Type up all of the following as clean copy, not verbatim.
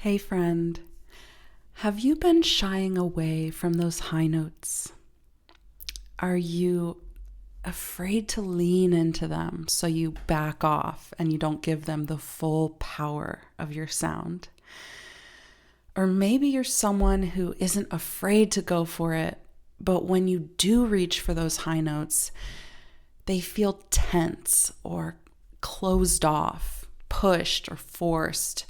Hey friend, have you been shying away from those high notes? Are you afraid to lean into them so you back off and you don't give them the full power of your sound? Or maybe you're someone who isn't afraid to go for it, but when you do reach for those high notes, they feel tense or closed off, pushed or forced,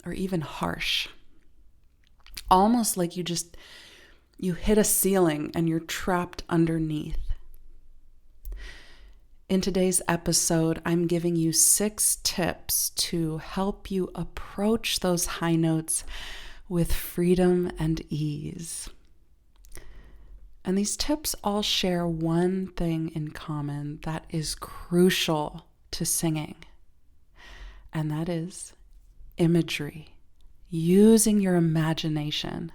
or even harsh. Almost like you hit a ceiling and you're trapped underneath. In today's episode, I'm giving you 6 tips to help you approach those high notes with freedom and ease. And these tips all share one thing in common that is crucial to singing, and that is imagery, using your imagination.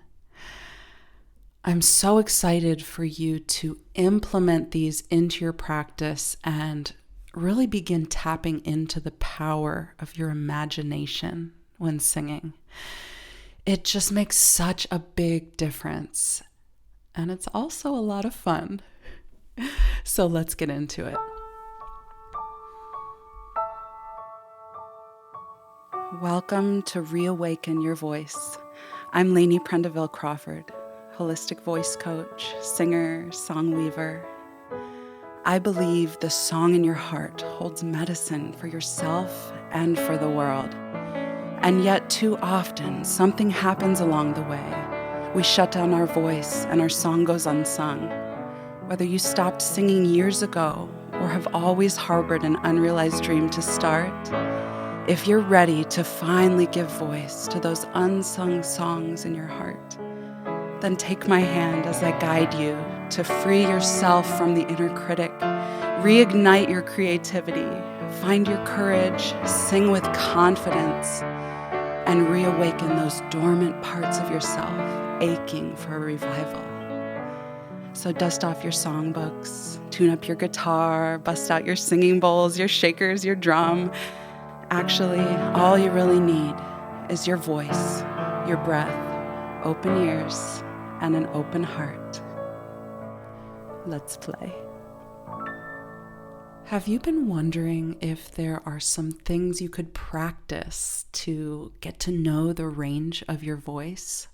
I'm so excited for you to implement these into your practice and really begin tapping into the power of your imagination when singing. It just makes such a big difference, and it's also a lot of fun. So let's get into it. Welcome to Reawaken Your Voice. I'm Lainey Prendeville Crawford, holistic voice coach, singer, songweaver. I believe the song in your heart holds medicine for yourself and for the world. And yet too often, something happens along the way. We shut down our voice and our song goes unsung. Whether you stopped singing years ago or have always harbored an unrealized dream to start, if you're ready to finally give voice to those unsung songs in your heart, then take my hand as I guide you to free yourself from the inner critic, reignite your creativity, find your courage, sing with confidence, and reawaken those dormant parts of yourself aching for a revival. So dust off your songbooks, tune up your guitar, bust out your singing bowls, your shakers, your drum. Actually, all you really need is your voice, your breath, open ears, and an open heart. Let's play. Have you been wondering if there are some things you could practice to get to know the range of your voice?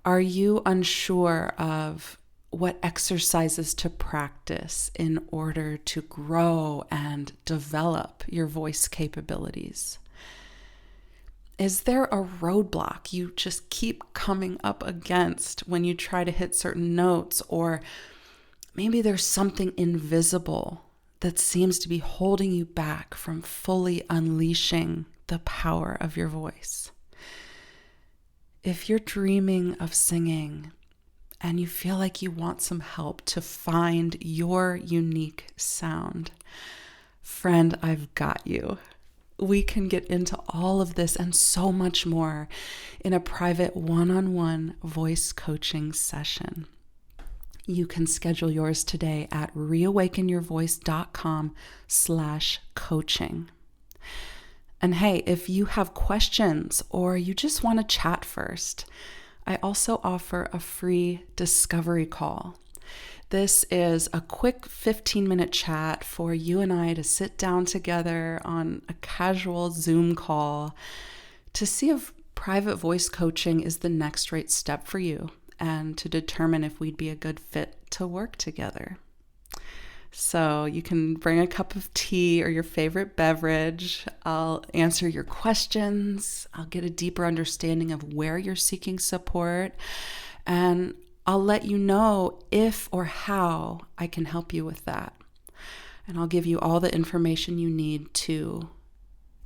Are you unsure of what exercises to practice in order to grow and develop your voice capabilities? Is there a roadblock you just keep coming up against when you try to hit certain notes? Or maybe there's something invisible that seems to be holding you back from fully unleashing the power of your voice. If you're dreaming of singing and you feel like you want some help to find your unique sound, friend, I've got you. We can get into all of this and so much more in a private one-on-one voice coaching session. You can schedule yours today at reawakenyourvoice.com/coaching. And hey, if you have questions or you just want to chat first, I also offer a free discovery call. This is a quick 15-minute chat for you and I to sit down together on a casual Zoom call to see if private voice coaching is the next right step for you and to determine if we'd be a good fit to work together. So you can bring a cup of tea or your favorite beverage. I'll answer your questions. I'll get a deeper understanding of where you're seeking support, and I'll let you know if or how I can help you with that. And I'll give you all the information you need to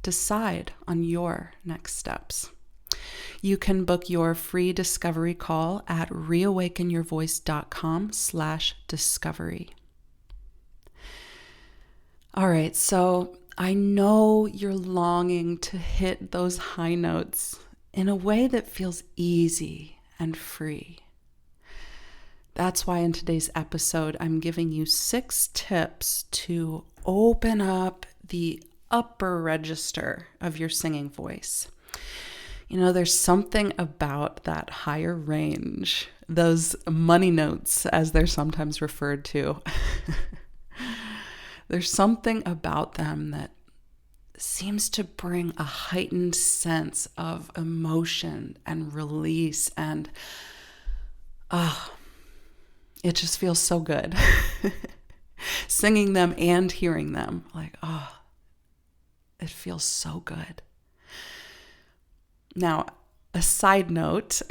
decide on your next steps. You can book your free discovery call at reawakenyourvoice.com/discovery. All right, so I know you're longing to hit those high notes in a way that feels easy and free. That's why in today's episode, I'm giving you 6 tips to open up the upper register of your singing voice. There's something about that higher range, those money notes, as they're sometimes referred to. There's something about them that seems to bring a heightened sense of emotion and release, and it just feels so good. Singing them and hearing them, it feels so good. Now, a side note,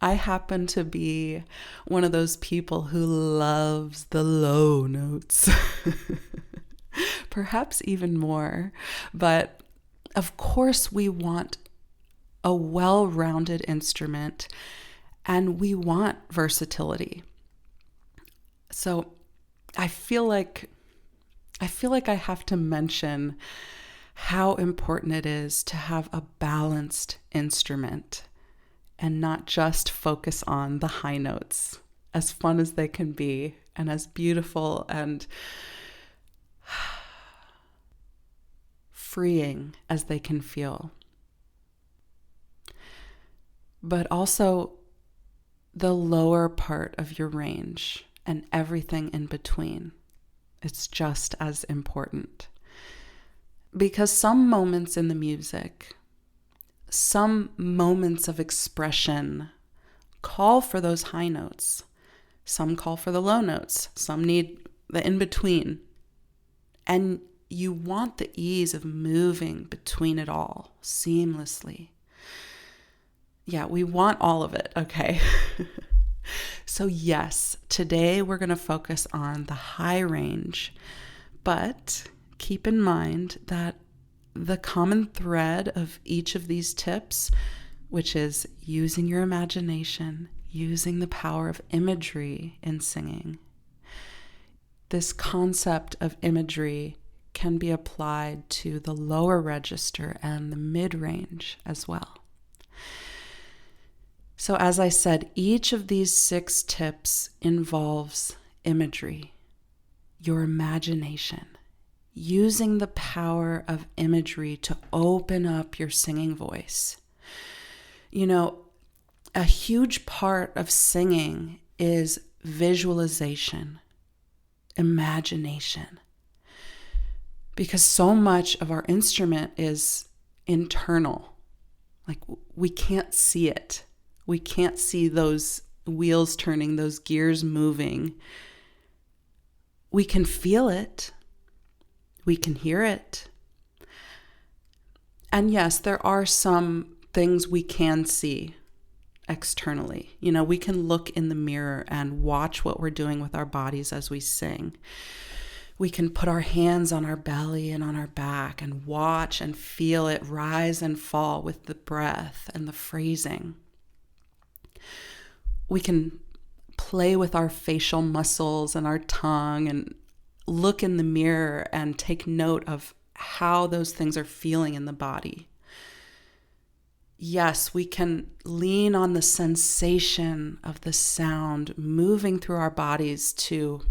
I happen to be one of those people who loves the low notes. Perhaps even more. But of course, we want a well-rounded instrument, and we want versatility. So I feel like I have to mention how important it is to have a balanced instrument and not just focus on the high notes, as fun as they can be and as beautiful and freeing as they can feel. But also the lower part of your range and everything in between. It's just as important. Because some moments in the music, some moments of expression call for those high notes. Some call for the low notes. Some need the in-between. And you want the ease of moving between it all seamlessly. Yeah, we want all of it, okay? So yes, today we're going to focus on the high range, but keep in mind that the common thread of each of these tips, which is using your imagination, using the power of imagery in singing, this concept of imagery can be applied to the lower register and the mid-range as well. So as I said, each of these 6 tips involves imagery, your imagination, using the power of imagery to open up your singing voice. A huge part of singing is visualization, imagination, because so much of our instrument is internal. Like, we can't see it. We can't see those wheels turning, those gears moving. We can feel it. We can hear it. And yes, there are some things we can see externally. We can look in the mirror and watch what we're doing with our bodies as we sing. We can put our hands on our belly and on our back and watch and feel it rise and fall with the breath and the phrasing. We can play with our facial muscles and our tongue and look in the mirror and take note of how those things are feeling in the body. Yes, we can lean on the sensation of the sound moving through our bodies to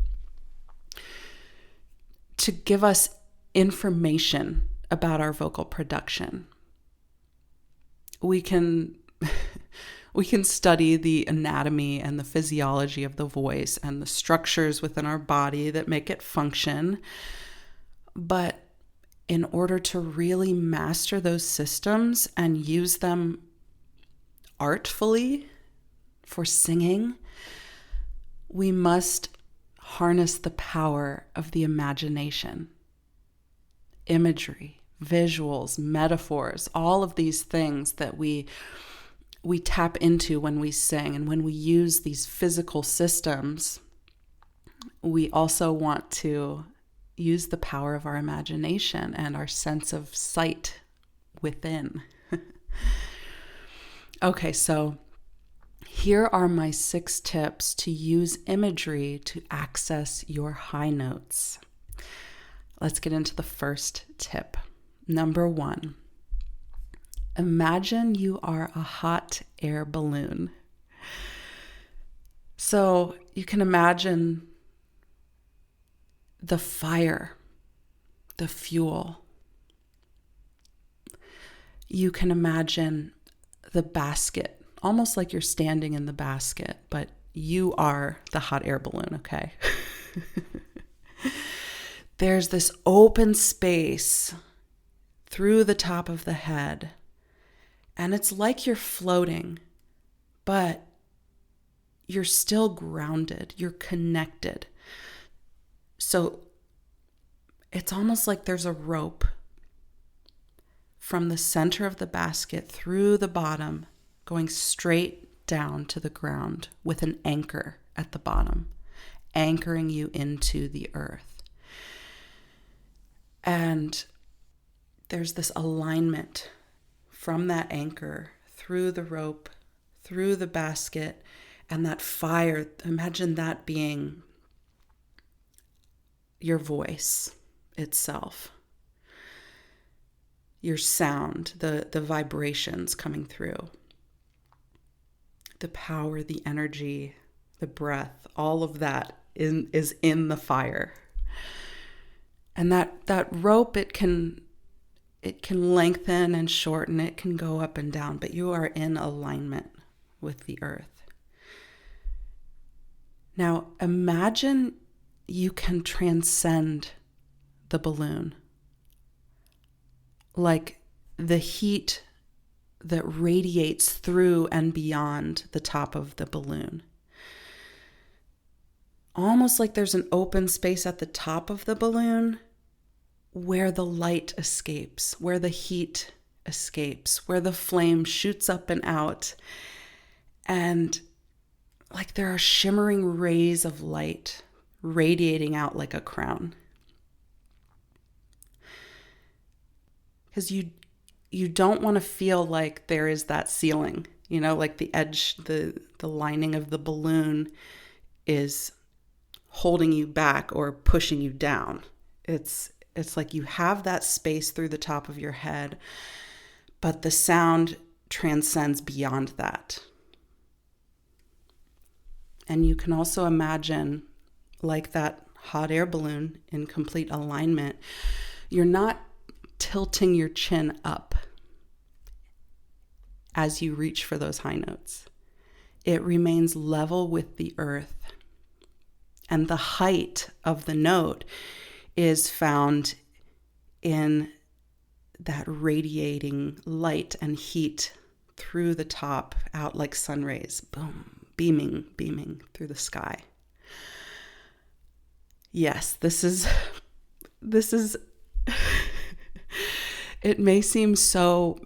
give us information about our vocal production. We can study the anatomy and the physiology of the voice and the structures within our body that make it function. But in order to really master those systems and use them artfully for singing, we must harness the power of the imagination, imagery, visuals, metaphors, all of these things that we tap into when we sing. And when we use these physical systems, we also want to use the power of our imagination and our sense of sight within. Okay, so here are my 6 tips to use imagery to access your high notes. Let's get into the first tip. Number 1, imagine you are a hot air balloon. So you can imagine the fire, the fuel. you can imagine the basket, almost like you're standing in the basket, but you are the hot air balloon, okay? There's this open space through the top of the head, and it's like you're floating, but you're still grounded, you're connected. So it's almost like there's a rope from the center of the basket through the bottom, going straight down to the ground with an anchor at the bottom, anchoring you into the earth. And there's this alignment from that anchor through the rope, through the basket, and that fire. Imagine that being your voice itself, your sound, the vibrations coming through, the power, the energy, the breath, all of that is in the fire. And that rope, it can lengthen and shorten, it can go up and down, but you are in alignment with the earth. Now imagine you can transcend the balloon, like the heat that radiates through and beyond the top of the balloon. Almost like there's an open space at the top of the balloon where the light escapes, where the heat escapes, where the flame shoots up and out. And like there are shimmering rays of light radiating out like a crown. Because you don't want to feel like there is that ceiling, like the edge, the lining of the balloon is holding you back or pushing you down. It's like you have that space through the top of your head, but the sound transcends beyond that. And you can also imagine, like that hot air balloon in complete alignment, you're not tilting your chin up as you reach for those high notes. It remains level with the earth. And the height of the note is found in that radiating light and heat through the top, out like sun rays, boom, beaming through the sky. Yes, this is it may seem so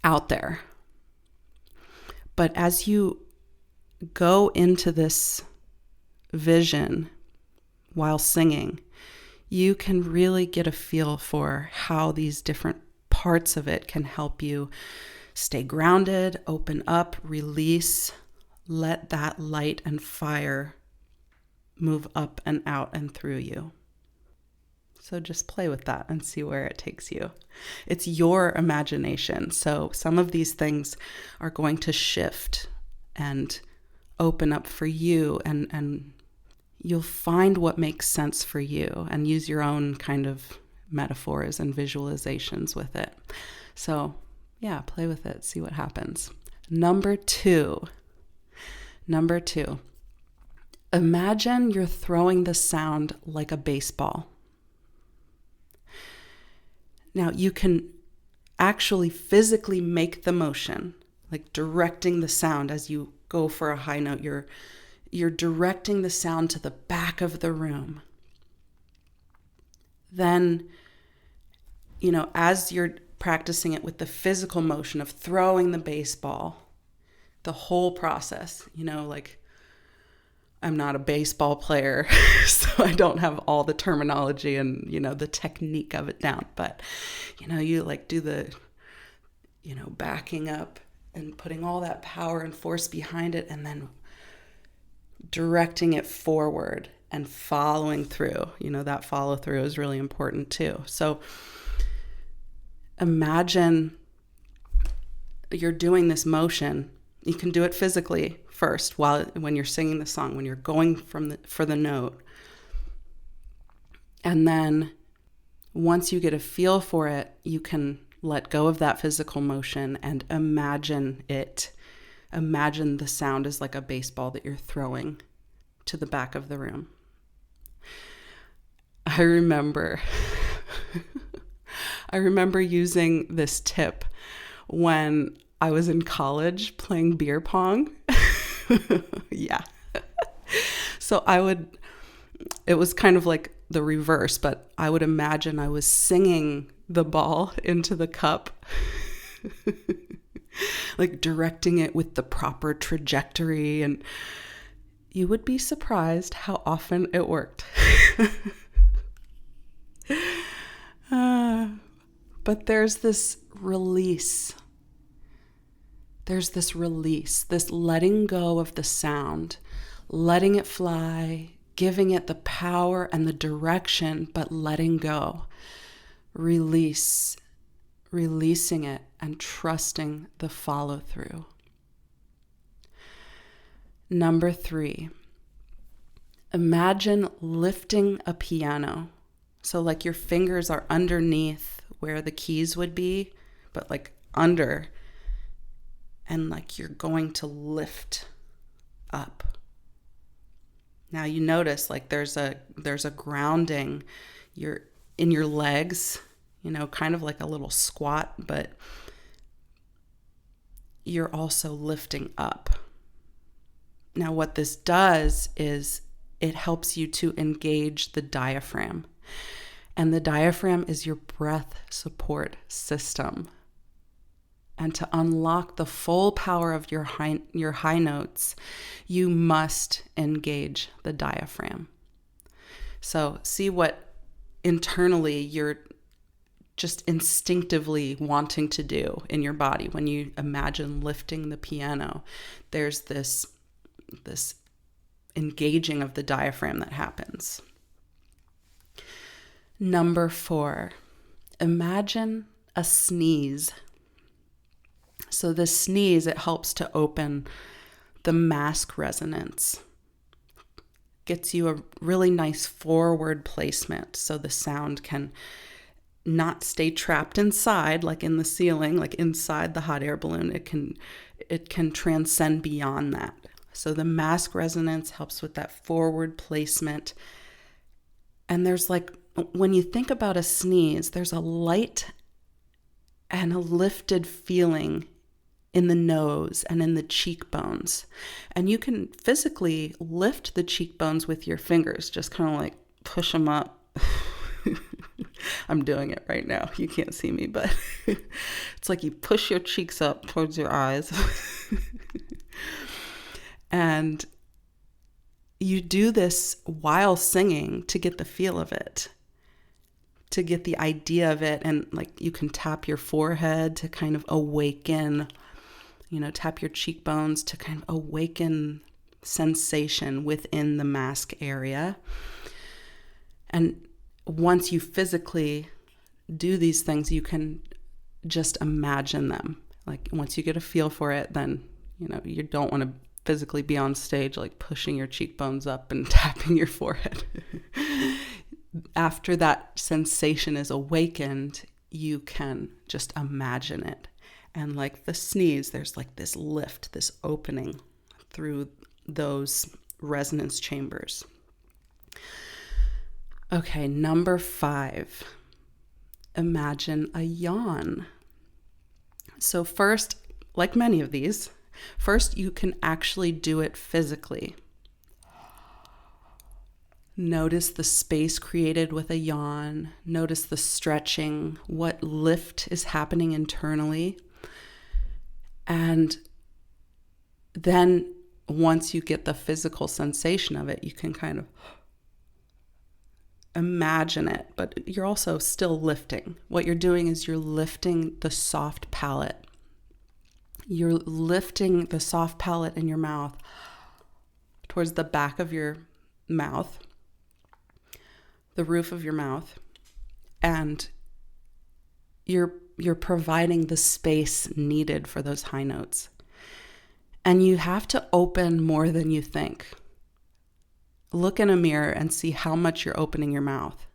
out there, but as you go into this vision while singing, you can really get a feel for how these different parts of it can help you stay grounded, open up, release, let that light and fire move up and out and through you. So just play with that and see where it takes you. It's your imagination. So some of these things are going to shift and open up for you, and you'll find what makes sense for you and use your own kind of metaphors and visualizations with it. So yeah, play with it, see what happens. Number two, imagine you're throwing the sound like a baseball. Now you can actually physically make the motion, like directing the sound as you go for a high note. You're directing the sound to the back of the room. Then, as you're practicing it with the physical motion of throwing the baseball, the whole process, like I'm not a baseball player, so I don't have all the terminology and, the technique of it down. But, you like do the, backing up and putting all that power and force behind it, and then directing it forward and following through. That follow through is really important too. So imagine you're doing this motion. You can do it physically first when you're singing the song, when you're going for the note. And then once you get a feel for it, you can let go of that physical motion and imagine it. Imagine the sound is like a baseball that you're throwing to the back of the room. I remember using this tip when I was in college playing beer pong. Yeah. So it was kind of like the reverse, but I would imagine I was singing the ball into the cup, like directing it with the proper trajectory. And you would be surprised how often it worked. But there's this release. This letting go of the sound, letting it fly, giving it the power and the direction, but letting go. Releasing it and trusting the follow through. Number 3, imagine lifting a piano. So like your fingers are underneath where the keys would be, but like under, and like you're going to lift up. Now you notice like there's a grounding. You're in your legs, kind of like a little squat, but you're also lifting up. Now what this does is it helps you to engage the diaphragm. And the diaphragm is your breath support system. And to unlock the full power of your high notes, you must engage the diaphragm. So see what internally you're just instinctively wanting to do in your body. When you imagine lifting the piano, there's this engaging of the diaphragm that happens. Number 4, imagine a sneeze. So this sneeze, it helps to open the mask resonance. Gets you a really nice forward placement so the sound can not stay trapped inside, like in the ceiling, like inside the hot air balloon. It can transcend beyond that. So the mask resonance helps with that forward placement. And there's like, when you think about a sneeze, there's a light and a lifted feeling in the nose and in the cheekbones. And you can physically lift the cheekbones with your fingers, just kind of like push them up. I'm doing it right now. You can't see me, but it's like you push your cheeks up towards your eyes. And you do this while singing to get the feel of it, to get the idea of it. And like you can tap your forehead to kind of awaken, tap your cheekbones to kind of awaken sensation within the mask area. And once you physically do these things, you can just imagine them. Like once you get a feel for it, then, you don't want to physically be on stage, like pushing your cheekbones up and tapping your forehead. After that sensation is awakened, you can just imagine it. And like the sneeze, there's like this lift, this opening through those resonance chambers. Okay, number 5, imagine a yawn. So first, like many of these, first you can actually do it physically. Notice the space created with a yawn. Notice the stretching, what lift is happening internally. And then once you get the physical sensation of it, you can kind of imagine it, but you're also still lifting. What you're doing is you're lifting the soft palate. You're lifting the soft palate in your mouth towards the back of your mouth, the roof of your mouth, and you're providing the space needed for those high notes. And you have to open more than you think. Look in a mirror and see how much you're opening your mouth.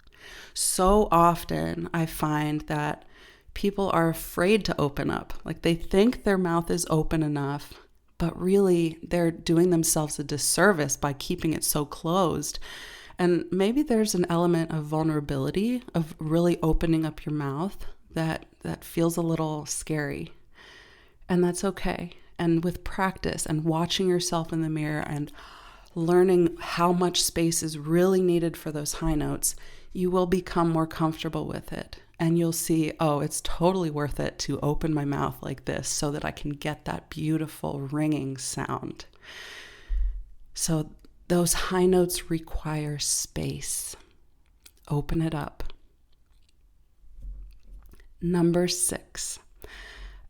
So often I find that people are afraid to open up. Like they think their mouth is open enough, but really they're doing themselves a disservice by keeping it so closed. And maybe there's an element of vulnerability, of really opening up your mouth that feels a little scary. And that's okay. And with practice and watching yourself in the mirror and learning how much space is really needed for those high notes, you will become more comfortable with it. And you'll see, oh, it's totally worth it to open my mouth like this so that I can get that beautiful ringing sound. So those high notes require space. Open it up. Number 6,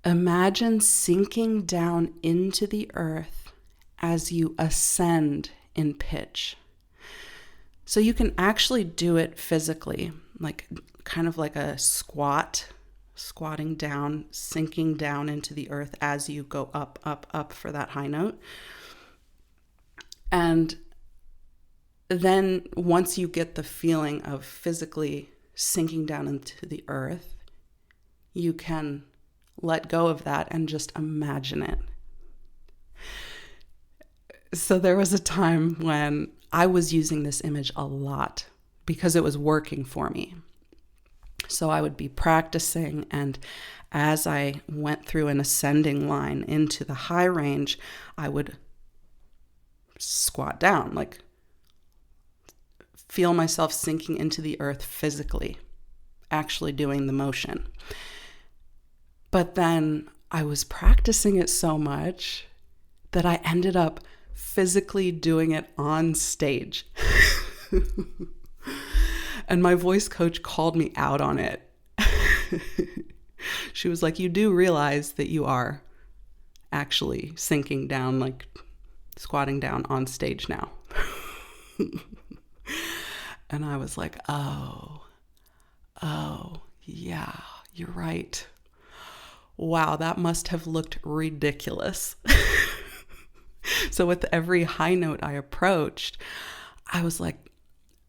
imagine sinking down into the earth as you ascend in pitch. So you can actually do it physically, like kind of like a squatting down, sinking down into the earth as you go up, up, up for that high note. And then once you get the feeling of physically sinking down into the earth, you can let go of that and just imagine it. So there was a time when I was using this image a lot because it was working for me. So I would be practicing, and as I went through an ascending line into the high range, I would squat down, like feel myself sinking into the earth physically, actually doing the motion. But then I was practicing it so much that I ended up physically doing it on stage. And my voice coach called me out on it. She was like, you do realize that you are actually sinking down, like squatting down on stage now. And I was like, oh, yeah, you're right. Wow, that must have looked ridiculous. So with every high note I approached, I was like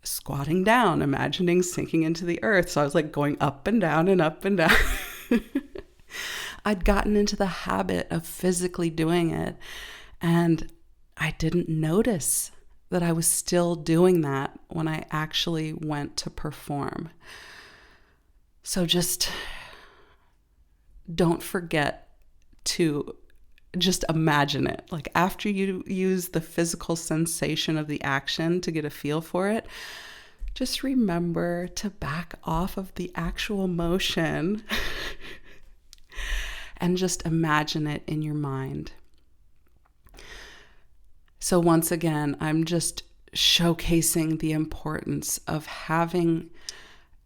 squatting down, imagining sinking into the earth. So I was like going up and down and up and down. I'd gotten into the habit of physically doing it, and I didn't notice that I was still doing that when I actually went to perform. So just don't forget to just imagine it. Like after you use the physical sensation of the action to get a feel for it, just remember to back off of the actual motion and just imagine it in your mind. So once again, I'm just showcasing the importance of having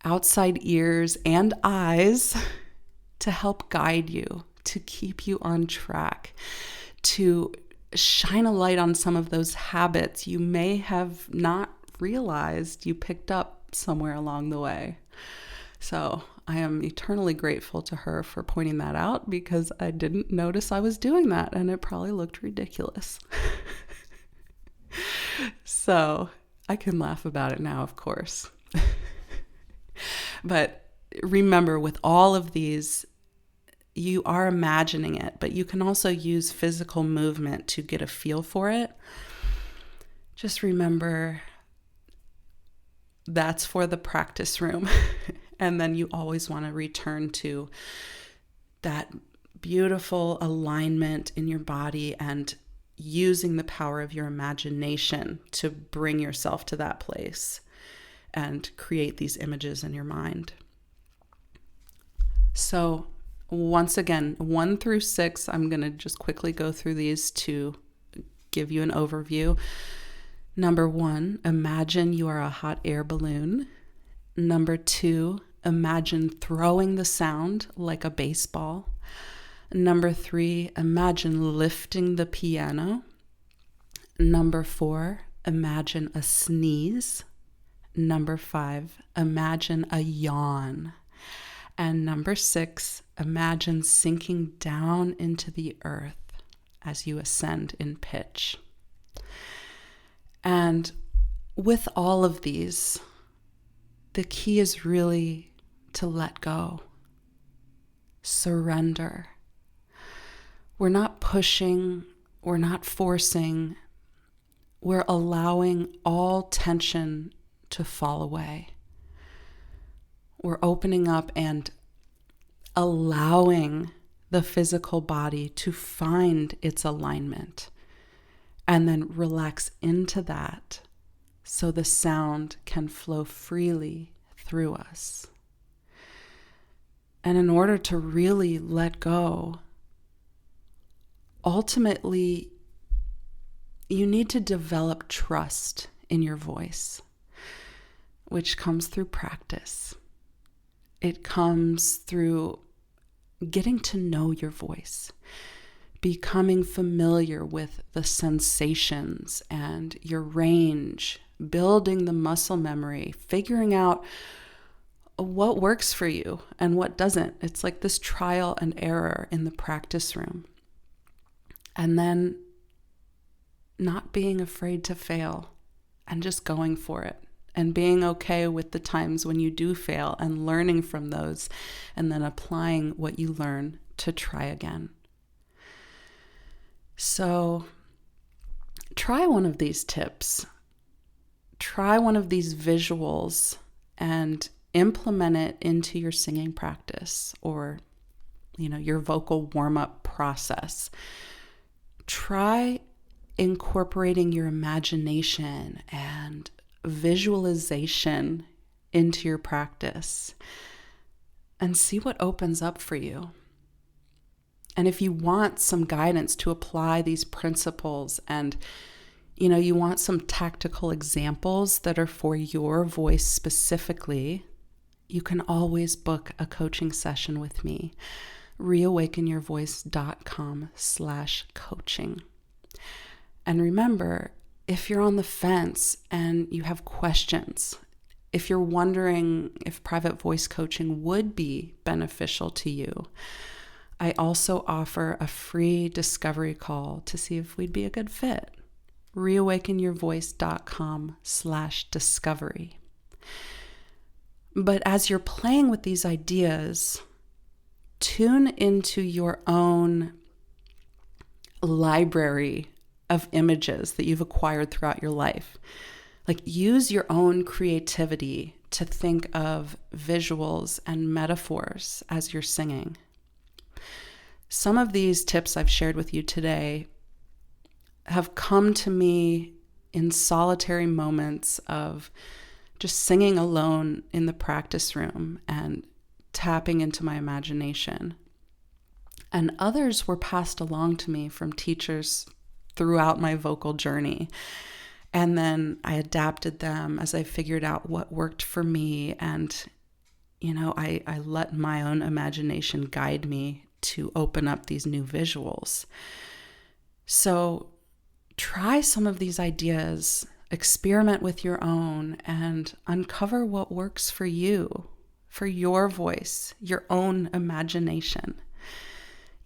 outside ears and eyes to help guide you, to keep you on track, to shine a light on some of those habits you may have not realized you picked up somewhere along the way. So I am eternally grateful to her for pointing that out, because I didn't notice I was doing that and it probably looked ridiculous. So I can laugh about it now, of course. But remember, with all of these, you are imagining it, but you can also use physical movement to get a feel for it. Just remember that's for the practice room. And then you always want to return to that beautiful alignment in your body and using the power of your imagination to bring yourself to that place and create these images in your mind. So once again, 1 through 6, I'm going to just quickly go through these to give you an overview. Number 1, imagine you are a hot air balloon. Number 2, imagine throwing the sound like a baseball. Number 3, imagine lifting the piano. Number 4, imagine a sneeze. Number 5, imagine a yawn. And number 6, imagine sinking down into the earth as you ascend in pitch. And with all of these, the key is really to let go. surrender. We're not pushing, we're not forcing, we're allowing all tension to fall away. We're opening up and allowing the physical body to find its alignment and then relax into that so the sound can flow freely through us. And in order to really let go, ultimately, you need to develop trust in your voice, which comes through practice. It comes through getting to know your voice, becoming familiar with the sensations and your range, building the muscle memory, figuring out what works for you and what doesn't. It's like this trial and error in the practice room. And then not being afraid to fail and just going for it and being okay with the times when you do fail and learning from those and then applying what you learn to try again. So try one of these tips. Try one of these visuals and implement it into your singing practice or, your vocal warm-up process. Try incorporating your imagination and visualization into your practice and see what opens up for you. And if you want some guidance to apply these principles and you want some tactical examples that are for your voice specifically, you can always book a coaching session with me. reawakenyourvoice.com/coaching. And remember, if you're on the fence and you have questions, if you're wondering if private voice coaching would be beneficial to you, I also offer a free discovery call to see if we'd be a good fit. reawakenyourvoice.com/discovery. But as you're playing with these ideas, tune into your own library of images that you've acquired throughout your life. Like, use your own creativity to think of visuals and metaphors as you're singing. Some of these tips I've shared with you today have come to me in solitary moments of just singing alone in the practice room and tapping into my imagination. And others were passed along to me from teachers throughout my vocal journey. And then I adapted them as I figured out what worked for me. And, I let my own imagination guide me to open up these new visuals. So try some of these ideas, experiment with your own, and uncover what works for you, for your voice, your own imagination.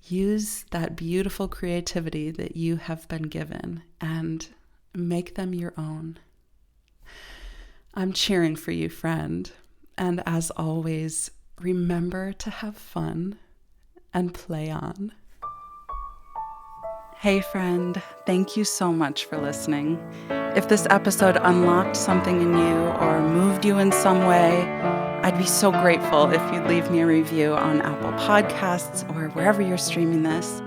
Use that beautiful creativity that you have been given and make them your own. I'm cheering for you, friend. And as always, remember to have fun and play on. Hey friend, thank you so much for listening. If this episode unlocked something in you or moved you in some way, I'd be so grateful if you'd leave me a review on Apple Podcasts or wherever you're streaming this,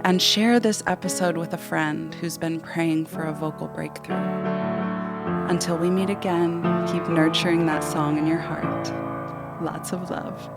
and share this episode with a friend who's been praying for a vocal breakthrough. Until we meet again, keep nurturing that song in your heart. Lots of love.